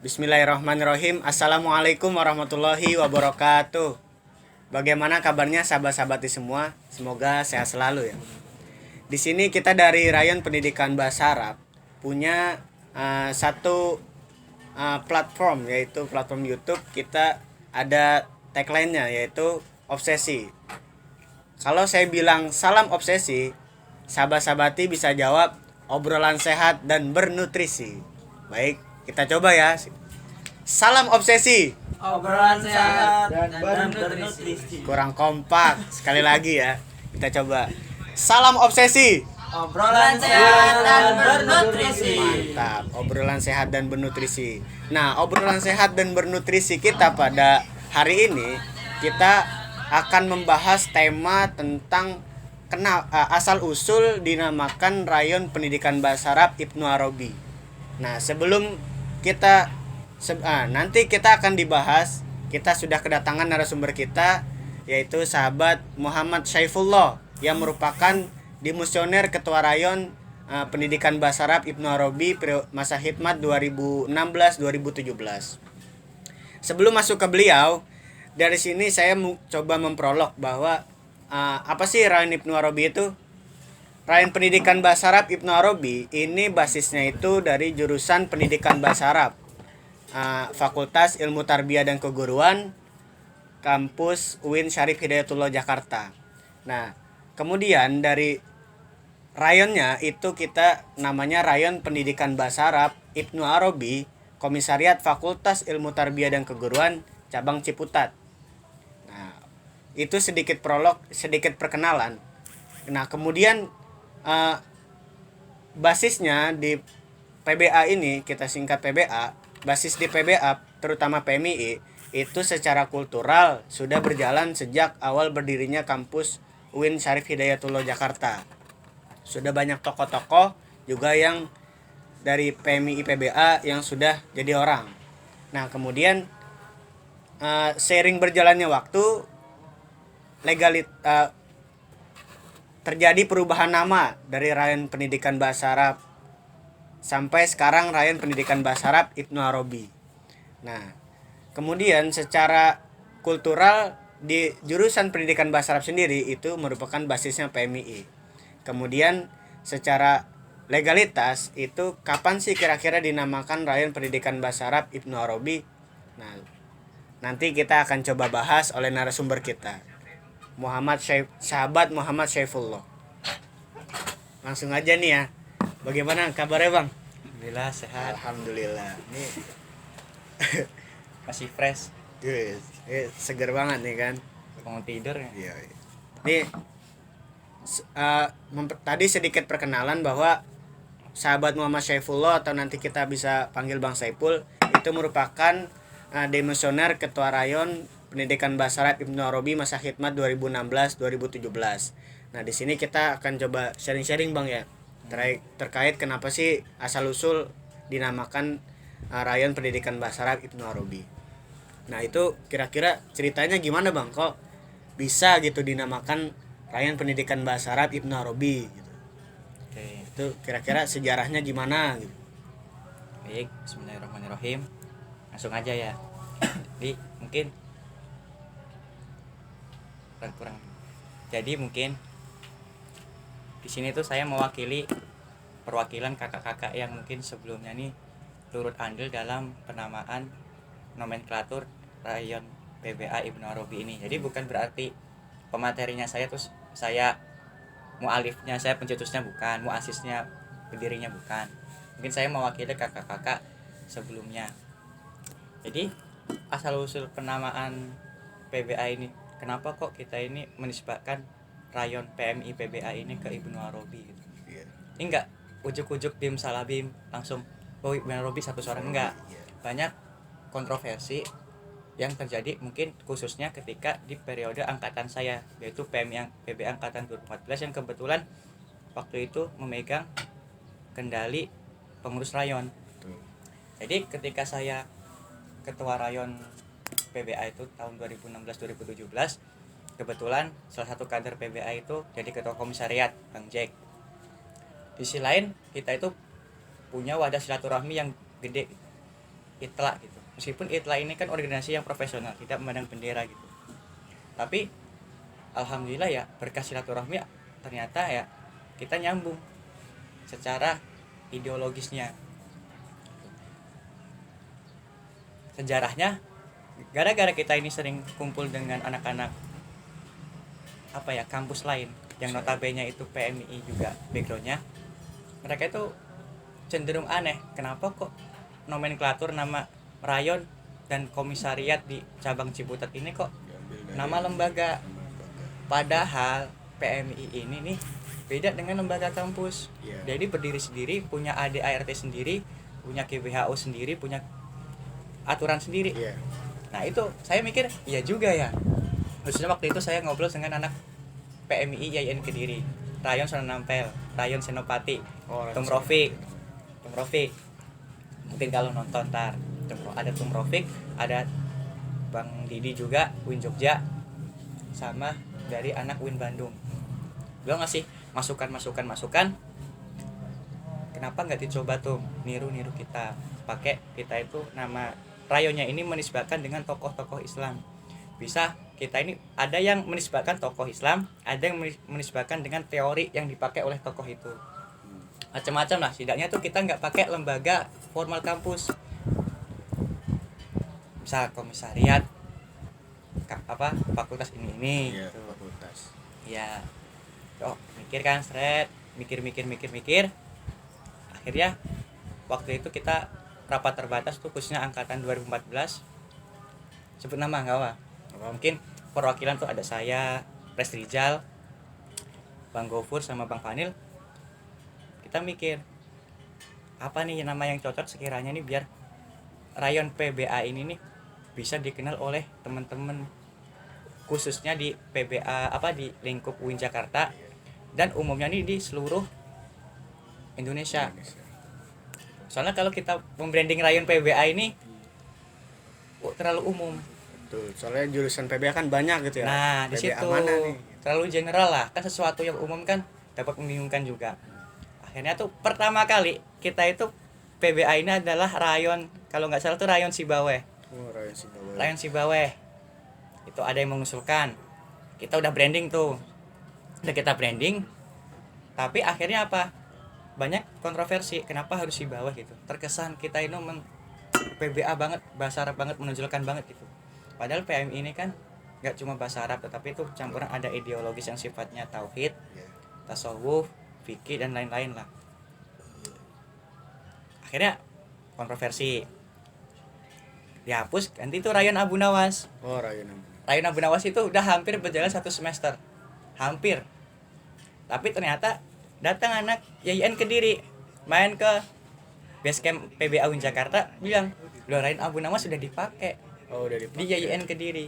Bismillahirrahmanirrahim. Assalamualaikum warahmatullahi wabarakatuh. Bagaimana kabarnya sahabat-sahabat semua? Semoga sehat selalu ya. Di sini kita dari Rayon Pendidikan Bahasa Arab punya satu platform, yaitu platform YouTube. Kita ada tagline-nya yaitu obsesi. Kalau saya bilang salam obsesi, sahabat-sahabati bisa jawab obrolan sehat dan bernutrisi. Baik, kita coba ya. Salam obsesi. Obrolan sehat dan bernutrisi. Kurang kompak. Sekali lagi ya. Kita coba. Salam obsesi. Obrolan sehat dan bernutrisi. Mantap. Obrolan sehat dan bernutrisi. Nah, obrolan sehat dan bernutrisi kita pada hari ini, kita akan membahas tema tentang asal usul dinamakan Rayon Pendidikan Bahasa Arab Ibnu Arabi. Nah, sebelum kita nanti kita akan dibahas, kita sudah kedatangan narasumber kita, yaitu sahabat Muhammad Syaifullah yang merupakan dimisioner Ketua Rayon Pendidikan Bahasa Arab Ibnu Arabi masa khidmat 2016-2017. Sebelum masuk ke beliau, dari sini saya coba memprolog bahwa apa sih Rayon Ibnu Arabi itu? Rayon Pendidikan Bahasa Arab Ibnu Arabi ini basisnya itu dari jurusan Pendidikan Bahasa Arab, Fakultas Ilmu Tarbiyah dan Keguruan, kampus UIN Syarif Hidayatullah Jakarta. Nah, kemudian dari rayonnya itu kita namanya Rayon Pendidikan Bahasa Arab Ibnu Arabi, Komisariat Fakultas Ilmu Tarbiyah dan Keguruan, cabang Ciputat. Nah, itu sedikit prolog, sedikit perkenalan. Nah, kemudian basisnya di PBA ini, kita singkat PBA, basis di PBA terutama PMII itu secara kultural sudah berjalan sejak awal berdirinya kampus UIN Syarif Hidayatullah Jakarta. Sudah banyak tokoh-tokoh juga yang dari PMII PBA yang sudah jadi orang. Nah, kemudian seiring berjalannya waktu, terjadi perubahan nama dari Rayon Pendidikan Bahasa Arab sampai sekarang Rayon Pendidikan Bahasa Arab Ibnu Arabi. Nah, kemudian secara kultural di jurusan Pendidikan Bahasa Arab sendiri itu merupakan basisnya PMII. Kemudian secara legalitas itu kapan sih kira-kira dinamakan Rayon Pendidikan Bahasa Arab Ibnu Arabi? Nah, nanti kita akan coba bahas oleh narasumber kita, sahabat Muhammad Syaifullah. Langsung aja nih ya. Bagaimana kabarnya, Bang? Alhamdulillah sehat. Alhamdulillah. Nih Masih fresh. guys, seger banget nih kan. Mau tidur ya? Iya. Nih tadi sedikit perkenalan bahwa sahabat Muhammad Syaifullah, atau nanti kita bisa panggil Bang Saiful, itu merupakan demisioner Ketua Rayon Pendidikan Bahasa Arab Ibnu Arabi masa khidmat 2016-2017. Nah, di sini kita akan coba sharing-sharing Bang ya, terkait kenapa sih asal usul dinamakan Rayon Pendidikan Bahasa Arab Ibnu Arabi. Nah, itu kira-kira ceritanya gimana Bang, kok bisa gitu dinamakan Rayon Pendidikan Bahasa Arab Ibnu Arabi gitu. Oke. Itu kira-kira sejarahnya gimana gitu. Baik, bismillahirrahmanirrahim. Langsung aja ya. Jadi mungkin kurang. Jadi mungkin di sini tuh saya mewakili perwakilan kakak-kakak yang mungkin sebelumnya nih turut andil dalam penamaan nomenklatur Rayon PBA Ibnu Arabi ini. Jadi bukan berarti pematerinya saya terus saya mualifnya, saya pencetusnya bukan, muasisnya, pendirinya bukan. Mungkin saya mewakili kakak-kakak sebelumnya. Jadi asal usul penamaan PBA ini, kenapa kok kita ini menisbahkan Rayon PMI PBA ini ke Ibnu Arabi gitu. Ini enggak ujuk-ujuk bim salah bim langsung Ibnu Arabi satu suara, enggak. Banyak kontroversi yang terjadi mungkin khususnya ketika di periode angkatan saya, yaitu PMI PBA angkatan 2014 yang kebetulan waktu itu memegang kendali pengurus rayon. Jadi ketika saya ketua rayon PBA itu tahun 2016-2017, kebetulan salah satu kader PBA itu jadi ketua komisariat, Bang Jack. Di sisi lain kita itu punya wadah silaturahmi yang gede. ITLA gitu. Meskipun ITLA ini kan organisasi yang profesional, tidak memandang bendera gitu. Tapi alhamdulillah ya berkah silaturahmi ternyata ya kita nyambung secara ideologisnya. Sejarahnya gara-gara kita ini sering kumpul dengan anak-anak apa ya kampus lain yang notabene itu PMI juga backgroundnya, mereka itu cenderung aneh kenapa kok nomenklatur nama rayon dan komisariat di cabang Ciputat ini kok nama lembaga, padahal PMI ini nih beda dengan lembaga kampus. Jadi berdiri sendiri, punya ADART sendiri, punya GBHO sendiri, punya aturan sendiri. Nah itu saya mikir iya juga ya. Khususnya waktu itu saya ngobrol dengan anak PMI YIN Kediri, Rayon Sonampel, Rayon Senopati, Tum Rofik. Mungkin kalau nonton ntar ada Tum Rofik, ada Bang Didi juga, Win Jogja, sama dari anak Win Bandung. Beliau ngasih masukan. Kenapa nggak dicoba tuh niru kita, pakai kita itu nama rayonnya ini menisbahkan dengan tokoh-tokoh Islam. Bisa kita ini ada yang menisbahkan tokoh Islam, ada yang menisbahkan dengan teori yang dipakai oleh tokoh itu. Macam-macam lah, setidaknya tuh kita nggak pakai lembaga formal kampus. Misal komisariat fakultas ini gitu. Fakultas. Ya. Mikir kan mikir. Akhirnya waktu itu kita rapat terbatas tuh khususnya angkatan 2014. Sebut nama enggak apa? Mungkin perwakilan tuh ada saya, Pres Rizal, Bang Gofur sama Bang Fanil. Kita mikir apa nih nama yang cocok sekiranya nih biar rayon PBA ini nih bisa dikenal oleh teman-teman khususnya di PBA di lingkup UIN Jakarta dan umumnya nih di seluruh Indonesia. Soalnya kalau kita membranding rayon PBA ini terlalu umum. Betul, soalnya jurusan PBA kan banyak gitu ya. Nah, di PBA situ mana nih? terlalu general lah. Kan sesuatu yang umum kan dapat membingungkan juga. Akhirnya tuh pertama kali kita itu PBA ini adalah rayon, kalau nggak salah tuh rayon Sibaweh. Rayon Sibaweh. Itu ada yang mengusulkan. Kita udah branding tuh. Udah kita branding. Tapi akhirnya apa? Banyak kontroversi. Kenapa harus Sibaweh gitu? Terkesan kita ini PBA banget, bahasa Arab banget, menonjolkan banget gitu. Padahal PMI ini kan nggak cuma bahasa Arab, tetapi itu campuran ada ideologis yang sifatnya tauhid, tasawuf, fikih dan lain-lain lah. Akhirnya kontroversi. Dihapus, ganti itu rayon Abu Nawas. Rayon Abu Nawas itu udah hampir berjalan 1 semester. Hampir. Tapi ternyata datang anak YIN Kediri main ke basecamp PBA UIN Jakarta bilang, "Loh, rayon Abu Nawas sudah dipakai." Udah dipakai. Di YIN Kediri.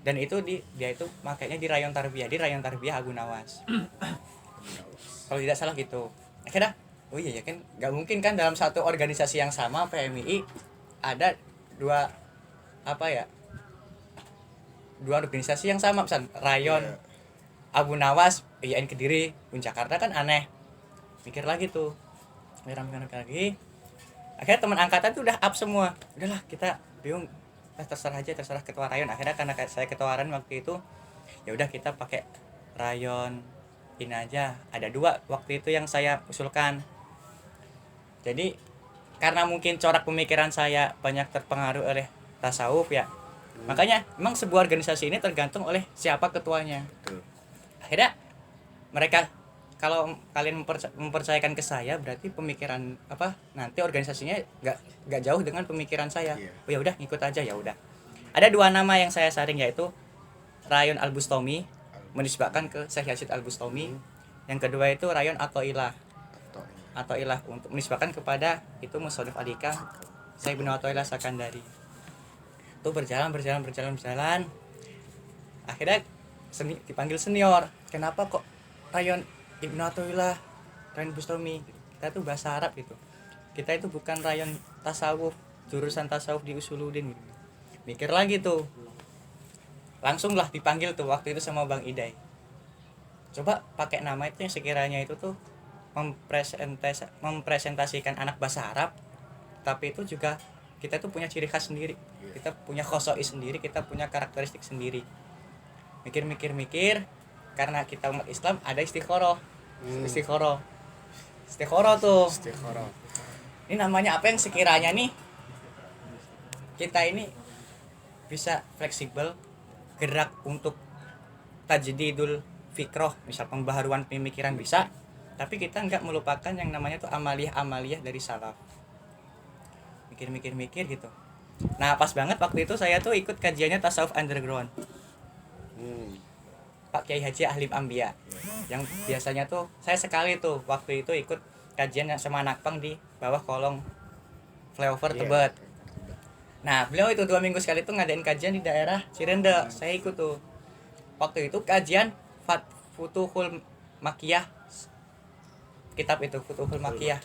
Dan itu dia itu makanya di rayon Tarbiyah Abu Nawas. Kalau tidak salah gitu. Akhirnya oh iya ya kan nggak mungkin kan dalam satu organisasi yang sama PMI ada dua organisasi yang sama, misal rayon Abu Nawas YIN Kediri UIN Jakarta kan aneh. Mikir lagi tuh lagi. Akhirnya teman angkatan tuh udah up semua, udahlah kita bingung, terserah ketua rayon. Akhirnya karena saya ketua rayon waktu itu, ya udah kita pakai rayon ini aja. Ada 2 waktu itu yang saya usulkan. Jadi karena mungkin corak pemikiran saya banyak terpengaruh oleh tasawuf ya, makanya memang sebuah organisasi ini tergantung oleh siapa ketuanya. Akhirnya mereka, kalau kalian mempercayakan ke saya, berarti pemikiran nanti organisasinya nggak jauh dengan pemikiran saya. Oh ya udah ngikut aja ya udah. Ada 2 nama yang saya saring, yaitu rayon Al Bustami menisbahkan ke Syekh Yazid Al Bustami. Yang kedua itu rayon Athoillah untuk menisbahkan kepada itu Musodif Alika Syekh bin Athoillah Sakandari. Itu berjalan. Akhirnya dipanggil senior. Kenapa kok rayon Ibnu Athoillah, rayon Bustami? Kita tuh bahasa Arab gitu. Kita itu bukan rayon tasawuf, jurusan tasawuf di Usuluddin gitu. Mikir lagi tuh. Langsung lah dipanggil tuh waktu itu sama Bang Idai. Coba pakai nama itu yang sekiranya itu tuh mempresentasikan anak bahasa Arab tapi itu juga kita tuh punya ciri khas sendiri, kita punya khosoi sendiri, kita punya karakteristik sendiri. Mikir karena kita umat Islam ada istikharah. Istikharah tuh Istikharah. ini namanya apa yang sekiranya nih kita ini bisa fleksibel, gerak untuk tajdidul fikroh, misal pembaharuan pemikiran bisa, tapi kita nggak melupakan yang namanya tuh amaliyah dari salaf. Mikir gitu. Nah pas banget waktu itu saya tuh ikut kajiannya tasawuf underground Pak Kiai Haji Ahlim Ambia, yang biasanya tuh saya sekali tuh waktu itu ikut kajian yang sama Nakpang di bawah kolong flyover Tebet. Nah beliau itu 2 minggu sekali tuh ngadain kajian di daerah Cirende. Saya ikut tuh waktu itu kajian Futuhul Makiyah, kitab itu Futuhul Makiyah.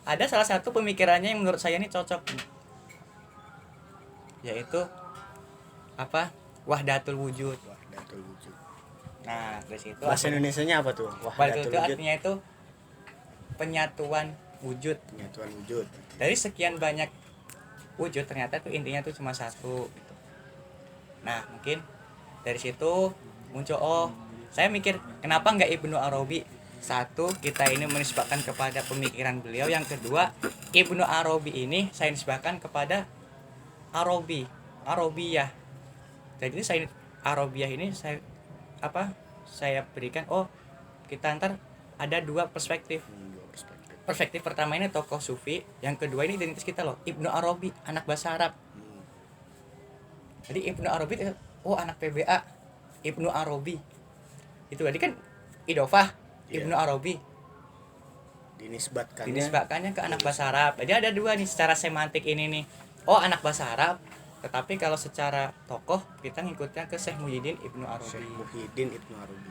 Ada salah satu pemikirannya yang menurut saya ini cocok, yaitu apa, wahdatul wujud. Nah dari situ Bahasa Indonesianya apa tuh? wahdatul wujud artinya itu penyatuan wujud. Dari sekian banyak wujud ternyata tuh intinya tuh cuma satu gitu. Nah mungkin dari situ muncul, saya mikir kenapa nggak Ibnu Arabi. Satu, kita ini menisbahkan kepada pemikiran beliau. Yang kedua, Ibnu Arabi ini saya nisbahkan kepada Arabiyah. Jadi saya Arabiyah ini saya berikan, kita ntar ada 2 perspektif. Perspektif pertama ini tokoh sufi, yang kedua ini identitas kita loh, Ibnu Arabi, anak bahasa Arab. Jadi Ibnu Arabi anak PBA, Ibnu Arabi. Itu tadi kan idofah, Ibnu Arabi. Dinisbatkannya ke anak bahasa Arab. Jadi ada 2 nih secara semantik ini nih. Anak bahasa Arab, tetapi kalau secara tokoh kita ngikutnya ke Syekh Muhyiddin Ibnu Arabi.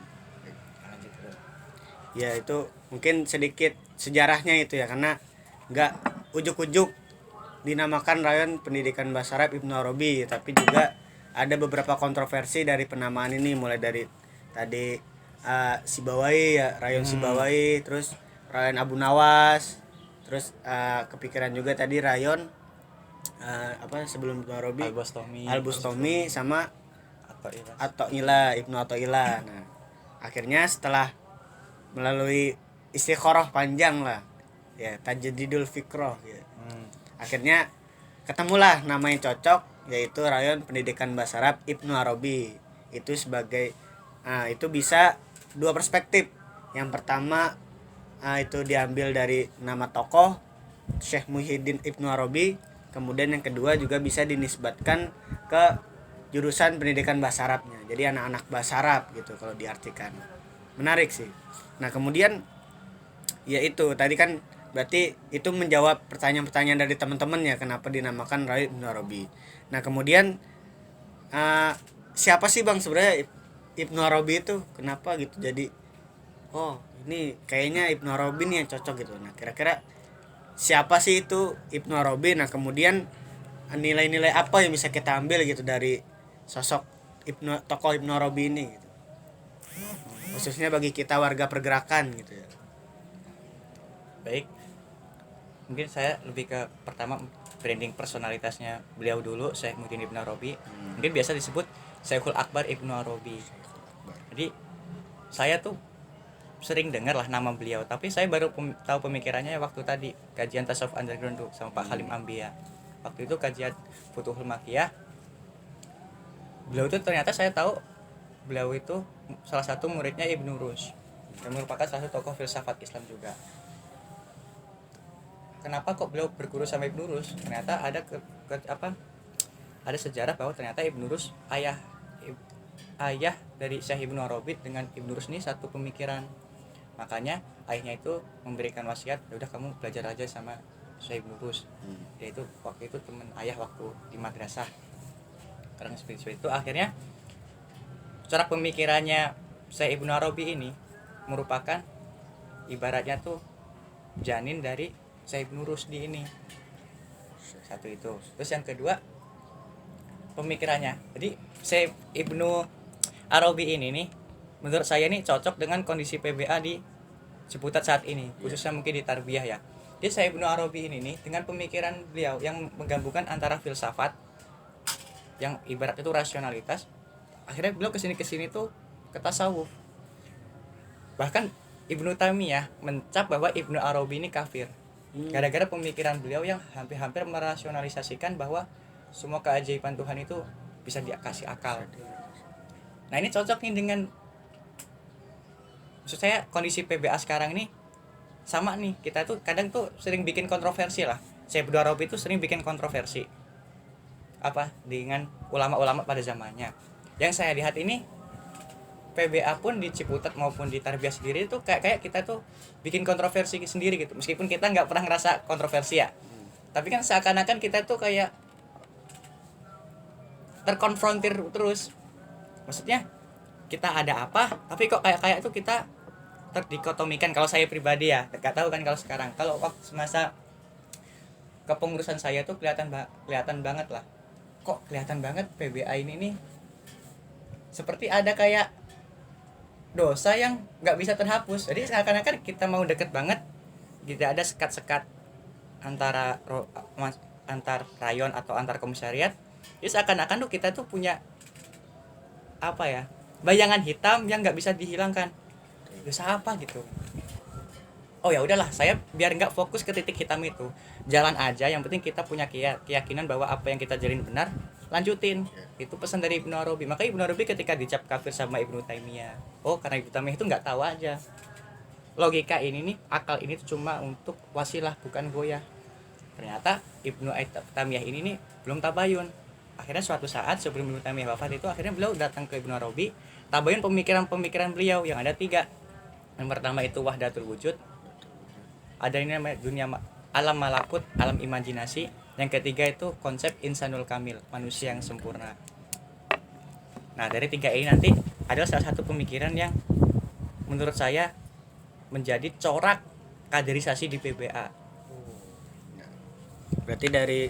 Ya itu mungkin sedikit sejarahnya itu ya, karena nggak ujuk-ujuk dinamakan rayon pendidikan bahasa Arab Ibnu Arabi, tapi juga ada beberapa kontroversi dari penamaan ini, mulai dari tadi Sibawai ya, rayon Sibawai, terus rayon Abu Nawas, terus kepikiran juga tadi rayon sebelum Ibnu Arabi Al-Bustami sama Athaillah, Ibnu Athaillah. Nah akhirnya setelah melalui istikharah panjang lah ya, tajdidul fikroh ya. Akhirnya ketemulah nama yang cocok, yaitu rayon pendidikan bahasa Arab Ibnu Arabi. Itu sebagai itu bisa 2 perspektif. Yang pertama itu diambil dari nama tokoh Syekh Muhyiddin Ibnu Arabi, kemudian yang kedua juga bisa dinisbatkan ke jurusan pendidikan bahasa Arabnya. Jadi anak-anak bahasa Arab gitu kalau diartikan. Menarik sih. Nah kemudian ya itu tadi kan berarti itu menjawab pertanyaan-pertanyaan dari teman-teman ya, kenapa dinamakan rayon Ibnu Arabi. Nah kemudian siapa sih Bang sebenarnya Ibnu Arabi itu, kenapa gitu jadi ini kayaknya Ibnu Arabi nih yang cocok gitu. Nah kira-kira siapa sih itu Ibnu Arabi? Nah kemudian nilai-nilai apa yang bisa kita ambil gitu dari sosok tokoh Ibnu Arabi ini gitu, khususnya bagi kita warga pergerakan gitu ya. Baik, mungkin saya lebih ke pertama branding personalitasnya beliau dulu, Syekh Muhyiddin Ibnu Arabi. Mungkin biasa disebut Syekhul Akbar Ibnu Arabi. Jadi saya tuh sering dengar lah nama beliau, tapi saya baru tahu pemikirannya waktu tadi kajian tasawuf underground tuh sama Pak Halim Ambia. Waktu itu kajian Futuhul Makiyah, beliau itu ternyata saya tahu beliau itu salah satu muridnya Ibnu Rushd, yang merupakan salah satu tokoh filsafat Islam juga. Kenapa kok beliau berguru sama Ibnu Rushd? Ternyata ada ada sejarah bahwa ternyata Ibnu Rushd ayah dari Syekh Ibnu Arabi dengan Ibnu Rushd ini satu pemikiran. Makanya ayahnya itu memberikan wasiat, ya udah kamu belajar aja sama Syekh Ibnu Rushd. Dia itu waktu itu teman ayah waktu di madrasah. Karena seperti itu akhirnya cara pemikirannya Syekh Ibnu Arabi ini merupakan ibaratnya tuh janin dari Syekh Ibnu Rushd ini. Satu itu. Terus yang kedua pemikirannya. Jadi Syekh Ibnu Arabi ini nih menurut saya nih cocok dengan kondisi PBA di Ciputat saat ini, khususnya mungkin di tarbiyah ya. Dia saya Ibnu Arabi ini nih dengan pemikiran beliau yang menggabungkan antara filsafat yang ibarat itu rasionalitas, akhirnya beliau kesini tuh ke tasawuf. Bahkan Ibnu Taimiyah mencap bahwa Ibnu Arabi ini kafir gara-gara pemikiran beliau yang hampir-hampir merasionalisasikan bahwa semua keajaiban Tuhan itu bisa dikasih akal. Nah ini cocok nih dengan, maksud saya kondisi PBA sekarang ini sama nih, kita tuh kadang tuh sering bikin kontroversi lah. Saya Ibnu Arabi itu sering bikin kontroversi apa dengan ulama-ulama pada zamannya. Yang saya lihat ini PBA pun di Ciputat maupun di Tarbiyah sendiri itu kayak kita tuh bikin kontroversi sendiri gitu, meskipun kita nggak pernah ngerasa kontroversi ya, tapi kan seakan-akan kita tuh kayak terkonfrontir terus. Maksudnya kita ada apa tapi kok kayak tuh kita terdikotomikan. Kalau saya pribadi ya nggak tahu kan kalau sekarang, kalau waktu semasa kepengurusan saya tuh kelihatan banget lah, kok kelihatan banget PBA ini nih seperti ada kayak dosa yang nggak bisa terhapus. Jadi seakan-akan kita mau deket banget, tidak ada sekat-sekat antar rayon atau antar komisariat. Jadi seakan-akan tuh kita tuh punya apa ya, bayangan hitam yang nggak bisa dihilangkan. Dosa apa gitu? Oh ya udahlah, saya biar nggak fokus ke titik hitam itu, jalan aja. Yang penting kita punya keyakinan bahwa apa yang kita jalin benar, lanjutin. Itu pesan dari Ibnu Arabi. Maka Ibnu Arabi ketika dicap kafir sama Ibnu Taimiyah, oh karena Ibnu Taimiyah itu nggak tahu aja. Logika ini nih, akal ini tuh cuma untuk wasilah bukan goyah. Ternyata Ibnu Taimiyah ini nih belum tabayun. Akhirnya suatu saat sebelum Ibnu Taimiyah wafat itu, akhirnya beliau datang ke Ibnu Arabi, tabayun pemikiran beliau yang ada 3. Yang pertama itu wahdatul wujud, ada ini namanya dunia alam malakut, alam imajinasi. Yang ketiga itu konsep insanul kamil, manusia yang sempurna. Nah dari 3 ini nanti adalah salah satu pemikiran yang menurut saya menjadi corak kaderisasi di PBA. Berarti dari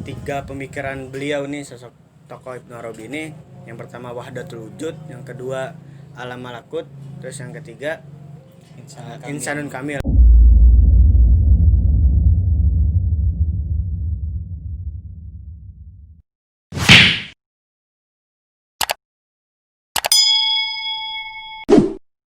3 pemikiran beliau nih, sosok tokoh Ibnu Arabi ini, yang pertama wahdatul wujud, yang kedua alam malakut, terus yang ketiga insanun kamil.